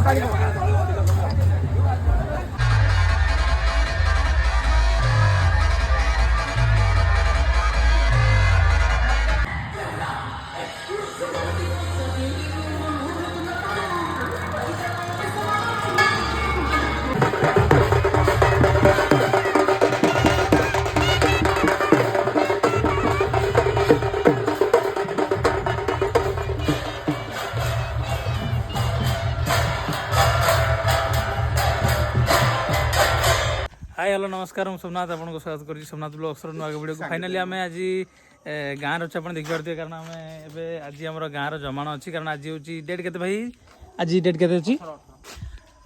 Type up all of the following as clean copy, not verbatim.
Hi hello नमस्कार मुझे सोमनाथ आपको स्वागत करुँच सोमनाथ ब्लॉग्स नुआ वीडियो को फाइनाली आम आज गाँव अच्छे आप देखिपे कारण आम आज आम गाँव जमाण अच्छी कारण आज हूँ डेट के भाई आज डेट के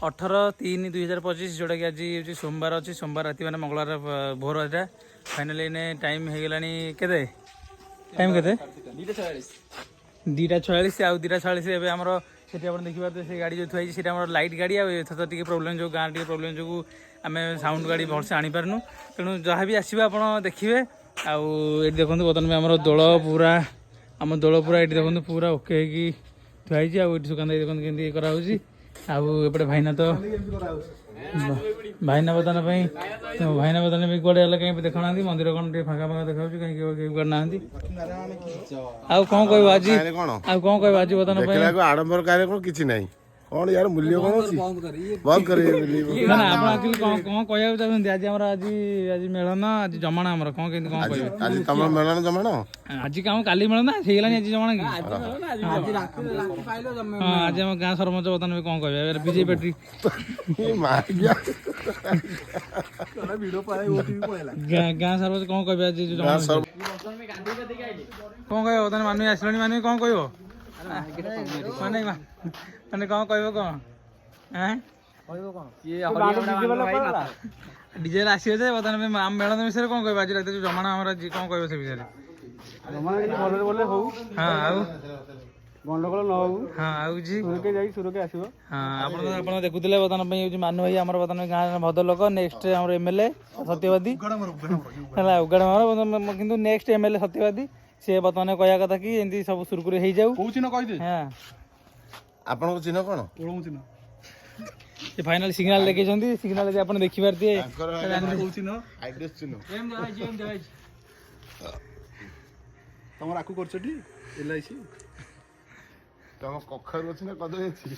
18/3/2025 जोटा कि आज हूँ सोमवार अच्छी सोमवार राति मैंने मंगलवार भोर एटा फाइनाली इने टाइम हो गला टाइम के 2:46 आउ 2:46 एवं आमर सेठी आप देखिए से गाड़ी जो थी से लाइट गाड़ी आथ प्रोब्लेम जो गाँव टे प्रोब्लेम जो आम साउंड गाड़ी भलसे आनीपारनु तेणु जहाँ भी आसो आप देखिए आउ देखो बर्तमान में आम दोल पूरा आम दोल पूरा ये देखो पूरा ओके थुआई आउ सुकान देखो केमती कराऊँगी आउपटे भाईना तो भाईना बर्तमान भाईना बर्तमान कड़े कहीं देखा मंदिर कौन फाँका फाँका देखा कहीं कड़े ना आउ कौन कह आज आउ कौन कह आज बर्तमान आडंबर कार्य कौन किसी नहीं कौन यार मूल्य कौन बंद कर ना ना आप एक्चुअली कौन कह चाहते आज आम आज आज मेलन आज जमाण आम कौन के कौन कह आज तुम मेलन जमाण आज कम काली मेलन से आज जमाण कि हाँ आज आम गाँ सरपंच बर्तमान कौन कह बीजेपी गाँ सरपंच कौन कह आज कौन कह बर्तमान मानु आसलानी मानु कौन कह माने माने कौन कह कौन डीजे आसवे जे बर्तमान आम मेलन विषय कौन कह आज रात जो जमाण आम कौन कह से विषय हाँ गंडगोल न हो हाँ आउजी सुरके जाई सुरके आसीबो हाँ आपण देखुले बर्तमान पे मानु भाई आमर बर्तमान गाँव भद्रलोक नेक्स्ट आम एमएलए सत्यवादी है उगाड़ किंतु नेक्स्ट एमएलए सत्यवादी सी बर्तमान कहया कथा कि एमती सब सुरकुरी हो जाऊ को चिन्ह कहि दे हां आपन को चिन्ह कोन ओळो चिन्ह ये फाइनल सिग्नल देखे छंती सिग्नल जे आपण देखि पारती को चिन्ह एड्रेस चिन्ह एम जाय तमर आकु करछटी एलआईसी तम कखर अछि ना कदे अछि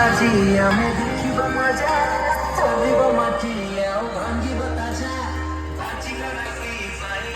आजी हमें देखिबा मजा चलिबा माटी आउ भांगिबा ताजा बाजी लड़की बाई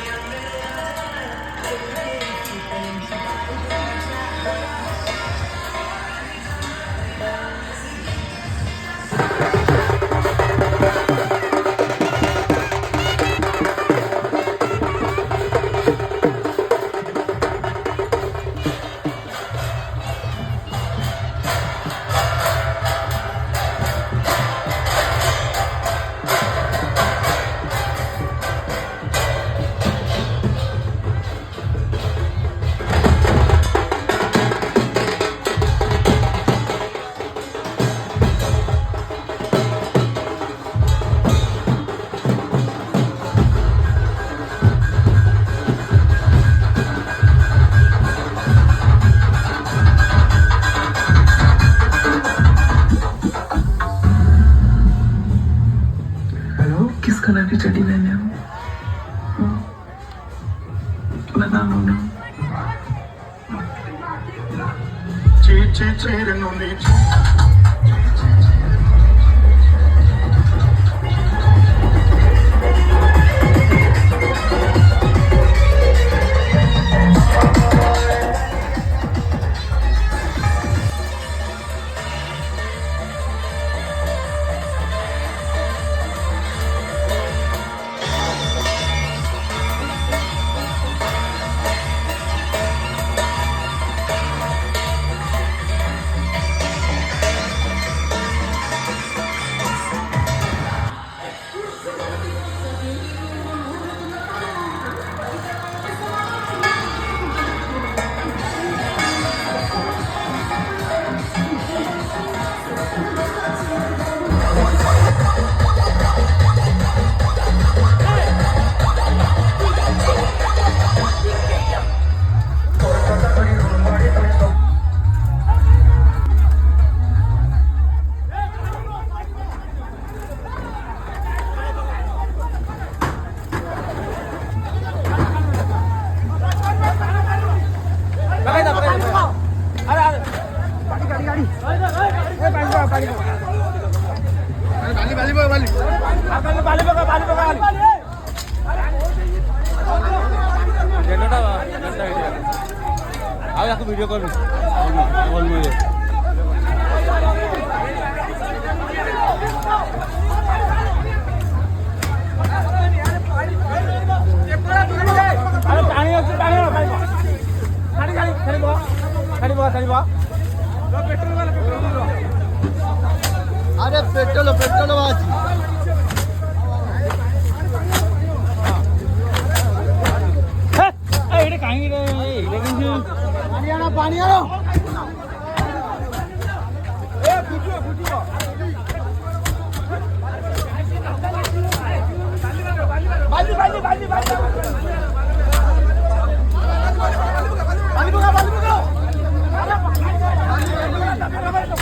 कलर की चड्डी पहने हो बता दो ना ଆଉ ୟାକୁ ଭିଡ଼ିଓ କରିବି ପାଣି ଅଛି ପାଣି ଛାଡ଼ିବ अरे पेट्रोल पेट्रोल बाजी ଏଇଟା କାହିଁକି पानी आना पानी आना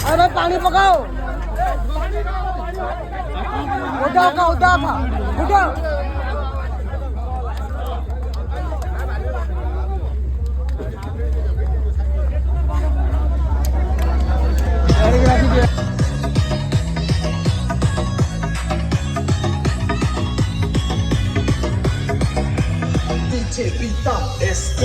अरे पानी पकाओ उठा का उठा DJ Pita SK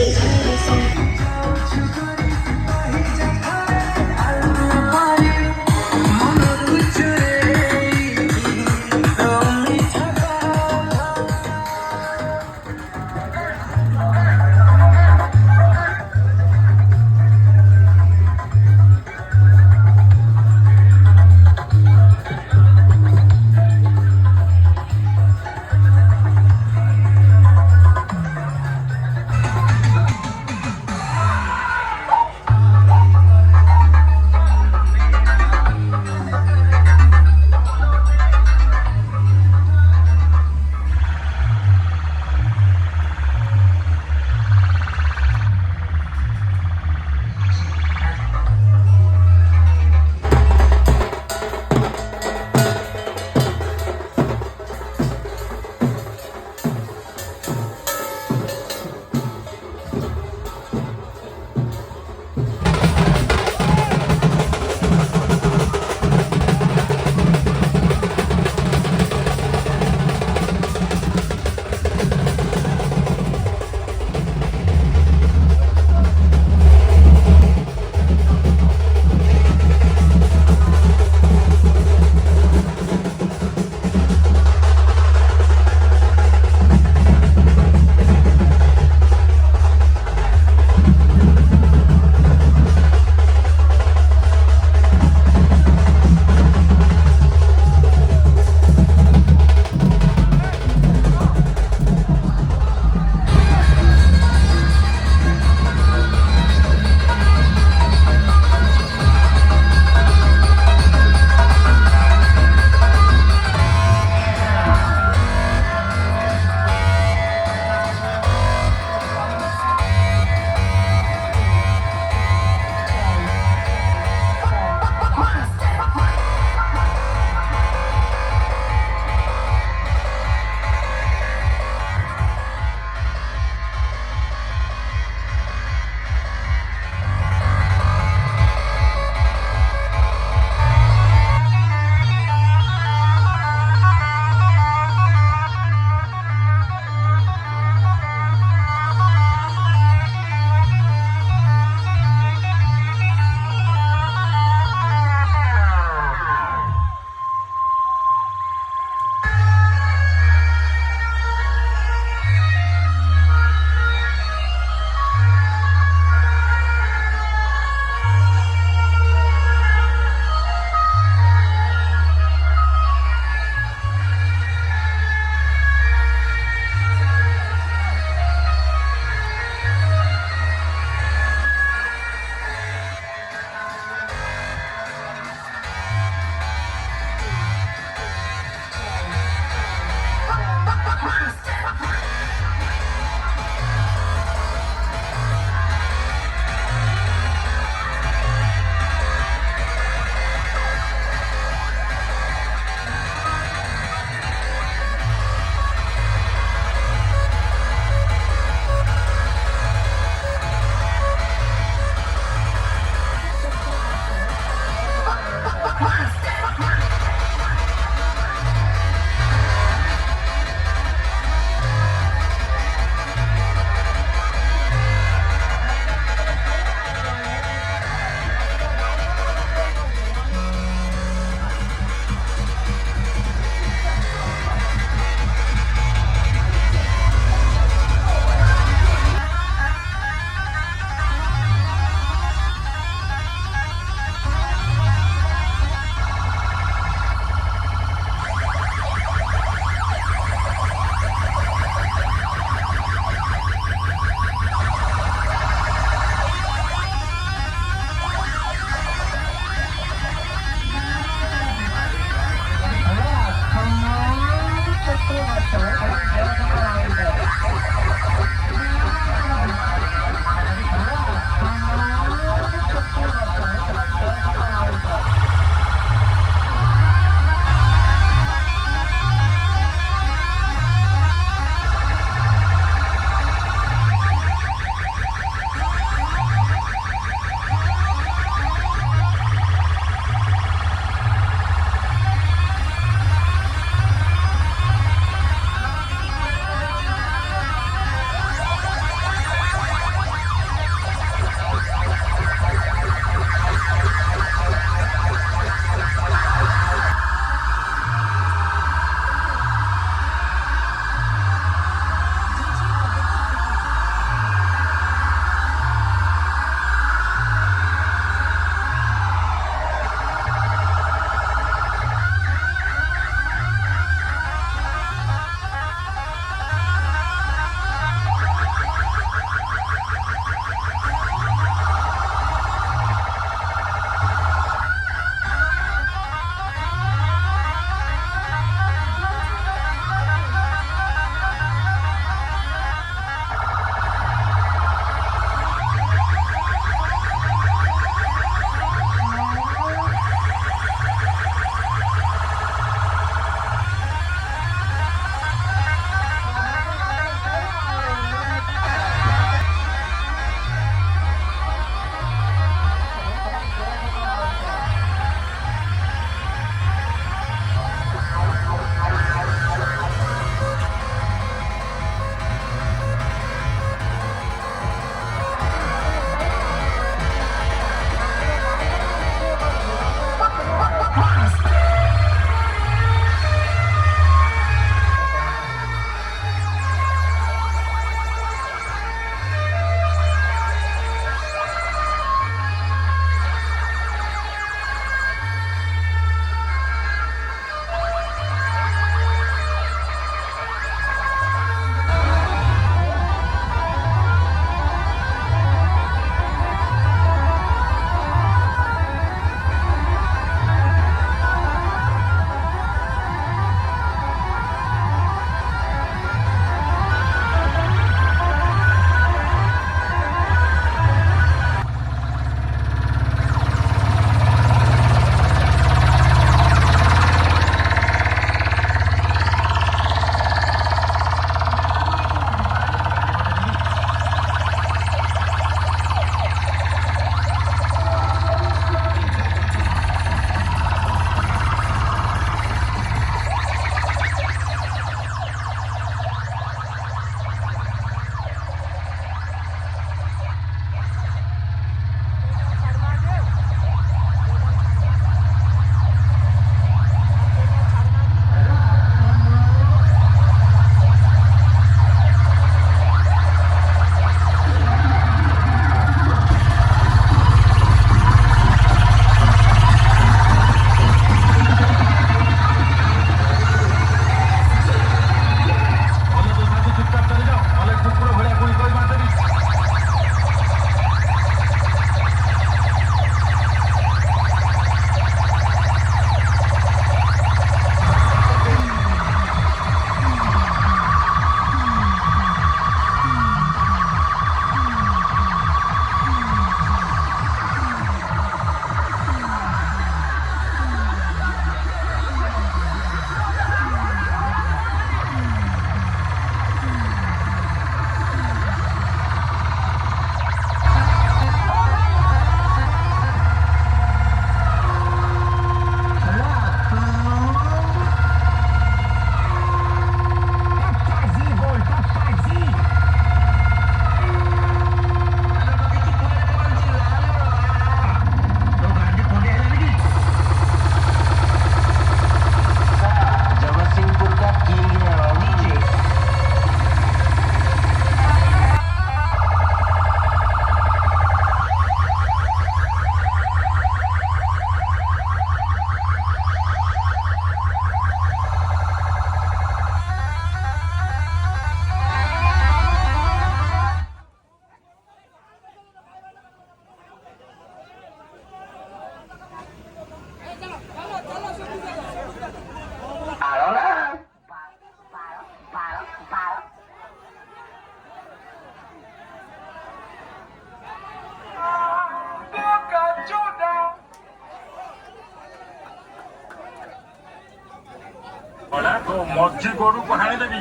যে গরু হাড়ে দেবি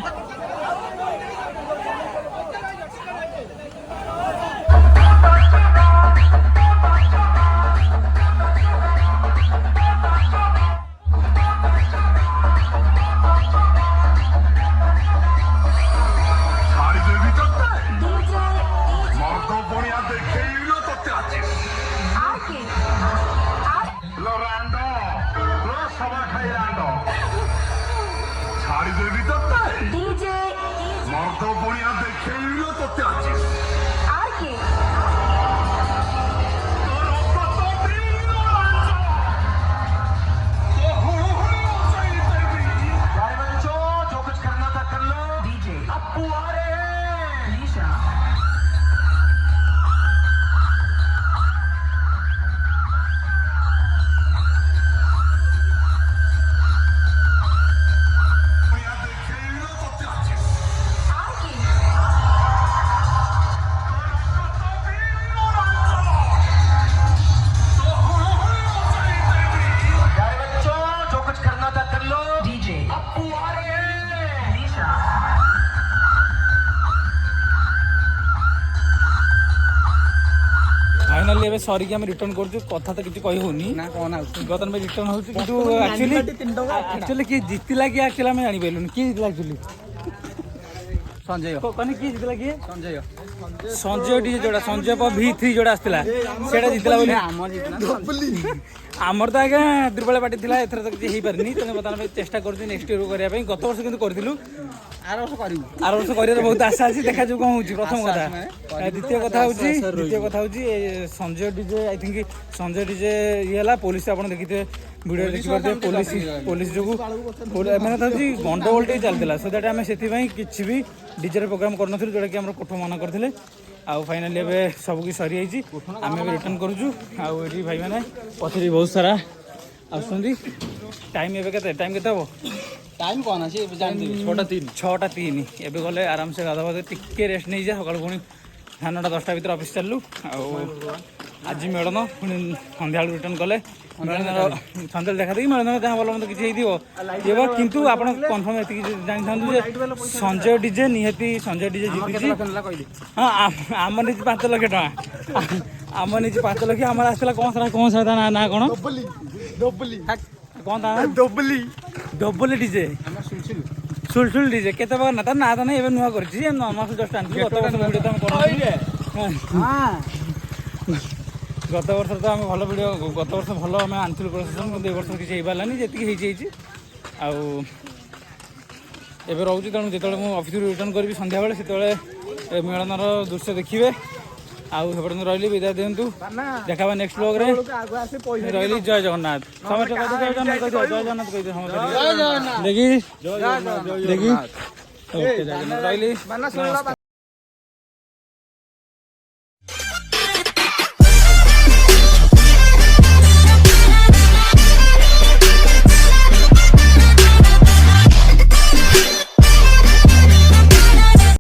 फाइनाली एबे सॉरी कि हम रिटर्न करछु कथा तो किछि कहि होनी ना कोन गतन में रिटर्न होछु किंतु एक्चुअली कि जितिला कि एक्चुअली हम जानि पेलुन कि जितिला एक्चुअली संजय कोन कि जितिला कि संजय डी जोड़ा संजय प V3 जोड़ा आस्तिला सेटा जितिला बोली हम जितना आमर तो आगे दुर्बल पार्टी थिला एथर तक हेई परनी तने बताना भाई चेष्टा करछु नेक्स्ट ईयर करिया पई गत वर्ष किंतु करथिलु आर वर्ष करियर बहुत आशा अछि देखा जो कोन होछि प्रथम कथा द्वितीय कथा होछि Sanjay DJ I think Sanjay DJ ये हला पुलिस आपण देखिते वीडियो देखि परते पुलिस जो माने थाछि गंडगोल टे चलतिला सो दैट हमें सेति पई किछि भी डीजे रे प्रोग्राम करनथिलु जोडा कि हमर कोठ मना करथिले आउ फाइनली एबे सब की सरी आइछि आमे रिटर्न करूछु आउ एठी भाई माने पछरी बहुत सारा आसुंदी टाइम एबे केते हो टाइम कोन अछि जान देबी 6टा 3 एबे गले आराम से गाधा बादे टिके रेस्ट नै जा सकाळ पुणी 9:10 भीतर ऑफिस चललु आज मेळन पुणी संध्याळ रिटर्न कले मेळन संध्याळ देखा देई मेळन जहा बोल मत किछि दियो एबा किंतु आपण कंफर्म एति जानि थांदु जे संजय डीजे निहति संजय डीजे जीति हां आम निज 5 लाख टका आम निज 5 लाख हमर आसला कोन सा ना कोन डबली कौन था डबली डीजे सुलसुल डीजे केते बार ना त ना त नै एबे नुवा करछि नॉर्मल जस्ट आनछि गत वर्ष वीडियो त हम करछि हां गत वर्ष तो हम भलो वीडियो गत वर्ष भलो हम आनथिल प्रशासन কিন্তু ए वर्ष किछि हेइ बालानी जेति हेइ आ एबे रहउछि तणु जेतले मु ऑफिस रिटर्न करबी संध्या बेले सेतले मेलनर दृश्य देखिबे आउ हेपड़ रही विदा दिंतु देखा नेक्स्ट ब्लॉग रे रही जय जगन्नाथ समस्त जय जगन्नाथ देखी देखी रही।